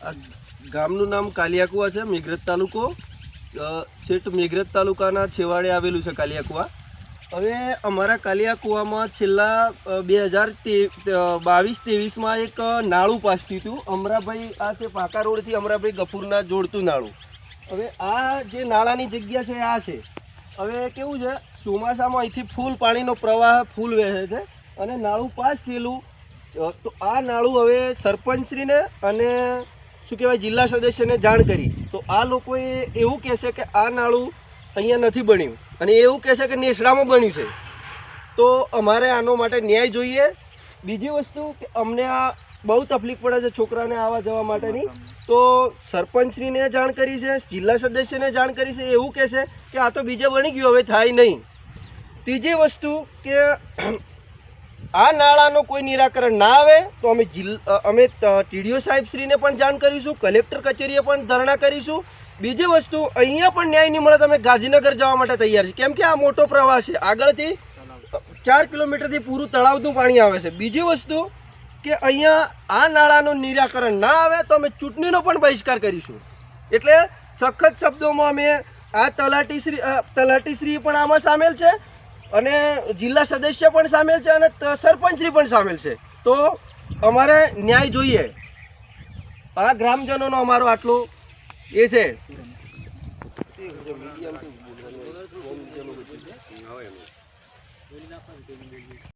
આ ગામનું નામ કાલિયાકુવા છે, મેઘરજ તાલુકો, છેટ મેઘરજ તાલુકાના છેવાડે આવેલું છે કાલિયાકુવા. હવે અમારા કાલિયાકુવામાં છેલ્લા 2022-23માં એક નાળું પાસ થયું હતું. અમરાભાઈ, આ છે પાકા રોડથી અમરાભાઈ ગફુરના જોડતું નાળું. હવે આ જે નાળાની જગ્યા છે આ છે. હવે કેવું છે, ચોમાસામાં અહીંથી ફૂલ પાણીનો પ્રવાહ ફૂલ વહે છે અને નાળું પાસ થયેલું. તો આ નાળું હવે સરપંચશ્રીને અને શું કહેવાય જિલ્લા સદસ્યને જાણ કરી. તો આ લોકોએ એવું કહેશે કે આ નાળું અહીંયા નથી બન્યું અને એવું કહેશે કે નેસડામાં બન્યું છે. તો અમારે આનો માટે ન્યાય જોઈએ. બીજી વસ્તુ કે અમને આ બહુ તકલીફ પડે છે છોકરાને આવવા જવા માટેની. તો સરપંચશ્રીને જાણ કરી છે, જિલ્લા સદસ્યને જાણ કરી છે, એવું કહેશે કે આ તો બીજે બની ગયું, હવે થાય નહીં. ત્રીજી વસ્તુ કે આ નાળાનો કોઈ નિરાકરણ ના આવે તો અમે ટીડીઓ સાહેબશ્રીને પણ જાણ કરીશું, કલેક્ટર કચેરીએ પણ ધરણા કરીશું. બીજી વસ્તુ, અહીંયા પણ ન્યાય નહીં મળે તો અમે ગાંધીનગર જવા માટે તૈયાર છીએ, કેમ કે આ મોટો પ્રવાહ છે. આગળથી 4 કિલોમીટરથી પૂરું તળાવનું પાણી આવે છે. બીજી વસ્તુ કે અહીંયા આ નાળાનું નિરાકરણ ના આવે તો અમે ચૂંટણીનો પણ બહિષ્કાર કરીશું. એટલે સખત શબ્દોમાં અમે આ તલાટીશ્રી પણ આમાં સામેલ છે અને જિલ્લા સદસ્ય પણ સામેલ છે અને સરપંચશ્રી પણ સામેલ છે. તો અમારે ન્યાય જોઈએ. આ ગ્રામજનોનો અમારો આટલો એ છે.